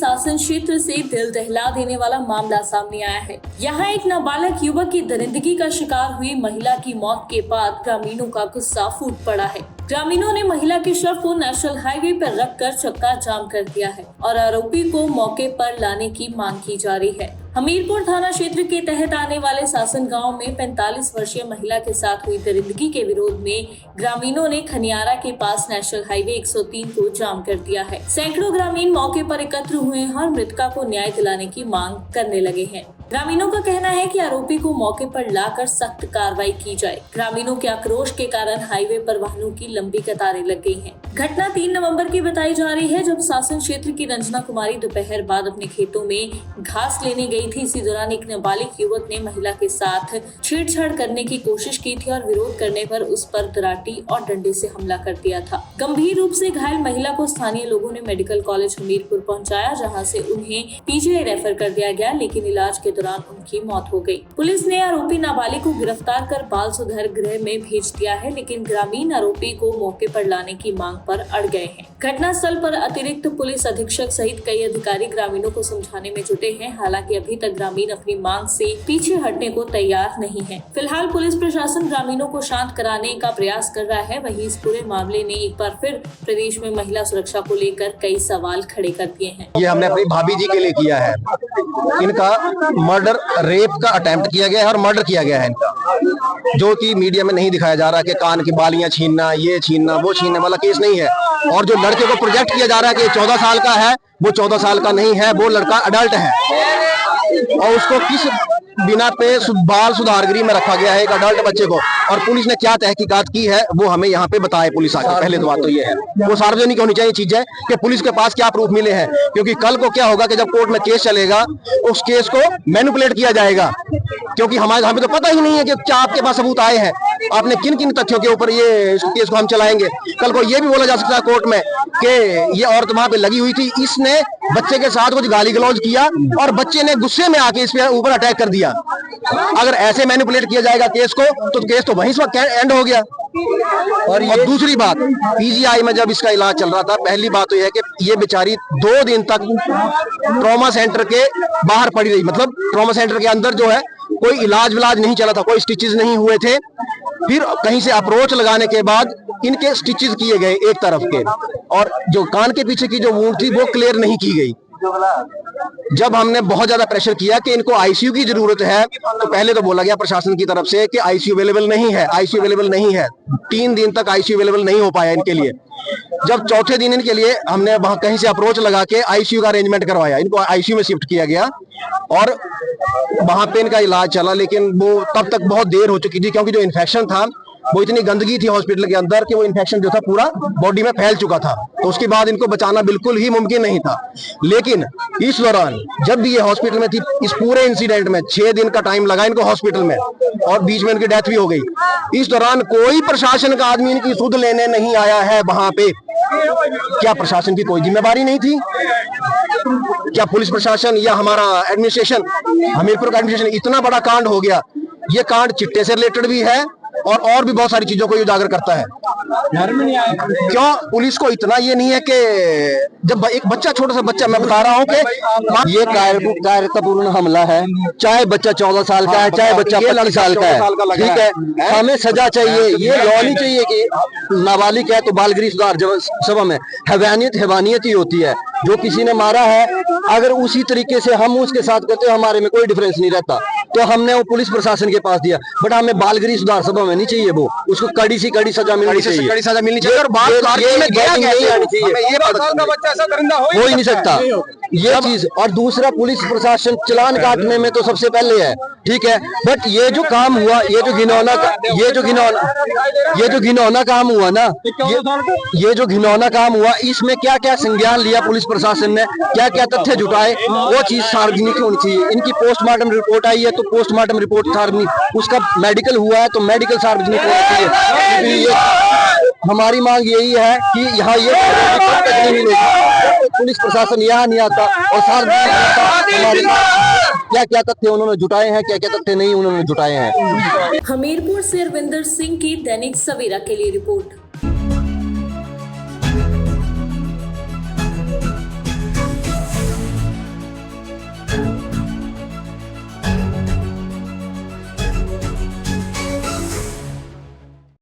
शासन क्षेत्र से दिल दहला देने वाला मामला सामने आया है। यहाँ एक नाबालग युवक की दरिंदगी का शिकार हुई महिला की मौत के बाद ग्रामीणों का गुस्सा फूट पड़ा है। ग्रामीणों ने महिला के शव को नेशनल हाईवे पर रखकर चक्का जाम कर दिया है और आरोपी को मौके पर लाने की मांग की जा रही है। हमीरपुर थाना क्षेत्र के तहत आने वाले शासन गांव में 45 वर्षीय महिला के साथ हुई दरिंदगी के विरोध में ग्रामीणों ने खनियारा के पास नेशनल हाईवे 103 को जाम कर दिया है। सैकड़ों ग्रामीण मौके पर एकत्र हुए हैं और मृतका को न्याय दिलाने की मांग करने लगे हैं। ग्रामीणों का कहना है कि आरोपी को मौके पर लाकर सख्त कार्रवाई की जाए। ग्रामीणों के आक्रोश के कारण हाईवे पर वाहनों की लंबी कतारें लग गई हैं। घटना 3 नवंबर की बताई जा रही है, जब शासन क्षेत्र की रंजना कुमारी दोपहर बाद अपने खेतों में घास लेने गई थी। इसी दौरान एक नाबालिग युवक ने महिला के साथ छेड़छाड़ करने की कोशिश की थी और विरोध करने पर उस पर तराटी और डंडे से हमला कर दिया था। गंभीर रूप से घायल महिला को स्थानीय लोगों ने मेडिकल कॉलेज हमीरपुर पहुंचाया, जहां से उन्हें पीजीआई रेफर कर दिया गया, लेकिन इलाज के दौरान उनकी मौत हो गई। पुलिस ने आरोपी नाबालिग को गिरफ्तार कर बाल सुधार गृह में भेज दिया है, लेकिन ग्रामीण आरोपी को मौके पर लाने की मांग पर अड़ गए हैं। घटना स्थल पर अतिरिक्त पुलिस अधीक्षक सहित कई अधिकारी ग्रामीणों को समझाने में जुटे हैं। हालांकि अभी तक ग्रामीण अपनी मांग से पीछे हटने को तैयार नहीं है। फिलहाल पुलिस प्रशासन ग्रामीणों को शांत कराने का प्रयास कर रहा है। वहीं इस पूरे मामले ने एक बार फिर प्रदेश में महिला सुरक्षा को लेकर कई सवाल खड़े कर दिए हैं। ये हमने अपनी भाभी जी के लिए किया है। इनका मर्डर, रेप का अटेम्प्ट किया गया है और मर्डर किया गया है इनका, जो कि मीडिया में नहीं दिखाया जा रहा कि कान की बालियां छीनना, ये छीनना, वो छीनने वाला केस नहीं है। और जो लड़के को प्रोजेक्ट किया जा रहा है कि 14 साल का है, वो 14 साल का नहीं है, वो लड़का अडल्ट है और उसको किस बिना पे बाल सुधार गृह में रखा गया है एक अडल्ट बच्चे को। और पुलिस ने क्या तहकीकात की है वो हमें यहाँ पे बताए पुलिस आके। पहले तो बात तो ये है, वो सार्वजनिक होनी चाहिए चीज है कि पुलिस के पास क्या प्रूफ मिले हैं, क्योंकि कल को क्या होगा कि जब कोर्ट में केस चलेगा उस केस को मैनिपुलेट किया जाएगा, क्योंकि हमें तो पता ही नहीं है कि क्या आपके पास सबूत आए हैं, आपने किन किन तथ्यों के ऊपर ये केस को हम चलाएंगे। कल को ये भी बोला जा सकता है कोर्ट में कि ये औरत वहां पे लगी हुई थी, इसने बच्चे के साथ कुछ गाली गलौज किया और बच्चे ने गुस्से में आके इस पे ऊपर अटैक कर दिया। अगर ऐसे मैनिपुलेट किया जाएगा केस को तो केस तो वहीं से एंड हो गया। और दूसरी बात, पीजीआई में जब इसका इलाज चल रहा था, पहली बात तो यह है कि ये बेचारी 2 दिन तक ट्रॉमा सेंटर के बाहर पड़ी रही। मतलब ट्रॉमा सेंटर के अंदर जो है कोई इलाज विलाज नहीं चला था, कोई स्टिचेस नहीं हुए थे। फिर कहीं से अप्रोच लगाने के बाद इनके स्टिचेस किए गए एक तरफ के, और जो कान के पीछे की जो वूंड थी वो क्लियर नहीं की गई। जब हमने बहुत ज्यादा प्रेशर किया कि इनको आईसीयू की जरूरत है, तो पहले तो बोला गया प्रशासन की तरफ से कि आईसीयू अवेलेबल नहीं है, आईसीयू अवेलेबल नहीं है। 3 दिन तक आईसीयू अवेलेबल नहीं हो पाया इनके लिए। जब चौथे दिन इनके लिए हमने वहां कहीं से अप्रोच लगा के आईसीयू का अरेंजमेंट करवाया, इनको आईसीयू में शिफ्ट किया गया और वहां पे इनका इलाज चला। लेकिन वो तब तक बहुत देर हो चुकी थी, क्योंकि जो इन्फेक्शन था वो इतनी गंदगी थी हॉस्पिटल के अंदर कि वो इन्फेक्शन जो था पूरा बॉडी में फैल चुका था। तो उसके बाद इनको बचाना बिल्कुल ही मुमकिन नहीं था। लेकिन इस दौरान जब भी ये हॉस्पिटल में थी, इस पूरे इंसिडेंट में 6 दिन का टाइम लगा इनको हॉस्पिटल में, और बीच में इनकी डेथ भी हो गई। इस दौरान कोई प्रशासन का आदमी इनकी सुध लेने नहीं आया है वहां पे। क्या प्रशासन की कोई जिम्मेदारी नहीं थी? क्या पुलिस प्रशासन या हमारा एडमिनिस्ट्रेशन, हमीरपुर का एडमिनिस्ट्रेशन, इतना बड़ा कांड हो गया। ये कांड चिट्टे से रिलेटेड भी है और भी बहुत सारी चीजों को उजागर करता है। घर में नहीं आया क्यों? पुलिस को इतना ये नहीं है कि जब एक बच्चा, छोटा सा बच्चा, मैं बता रहा हूँ कि ये कायरतापूर्ण हमला है। चाहे बच्चा 14 साल का है, चाहे बच्चा 25 साल का है, ठीक है, हमें सजा चाहिए। ये लॉ नहीं चाहिए कि नाबालिग है तो बाल गृह सुधार सभा में हैवानियत ही होती है। जो किसी ने मारा है, अगर उसी तरीके से हम उसके साथ करते हो, हमारे में कोई डिफरेंस नहीं रहता। तो हमने वो पुलिस प्रशासन के पास दिया, बट हमें बाल गृह सुधार सभा में नहीं चाहिए। वो उसको कड़ी सी कड़ी सजा मिलनी चाहिए, कड़ी सजा मिलनी चाहिए। और बात नहीं आनी चाहिए, हो ही नहीं सकता ये चीज। और दूसरा, पुलिस प्रशासन चालान काटने में तो सबसे पहले है, ठीक है, बट ये जो काम हुआ, ये जो घिनौना काम हुआ ना, ये जो घिनौना काम हुआ, इसमें क्या क्या संज्ञान लिया पुलिस प्रशासन ने, क्या क्या तथ्य जुटाए, वो चीज सार्वजनिक होनी चाहिए। इनकी पोस्टमार्टम रिपोर्ट आई है तो पोस्टमार्टम रिपोर्ट सार्वजनिक, उसका मेडिकल हुआ है तो मेडिकल सार्वजनिक होना चाहिए। हमारी मांग यही है कि यहाँ ये नहीं मिलेगी, पुलिस प्रशासन यहाँ नहीं आता और सार्वजनिक क्या क्या तथ्य उन्होंने जुटाए हैं, क्या क्या तथ्य नहीं उन्होंने जुटाए हैं। हमीरपुर से अरविंदर सिंह की दैनिक सवेरा के लिए रिपोर्ट।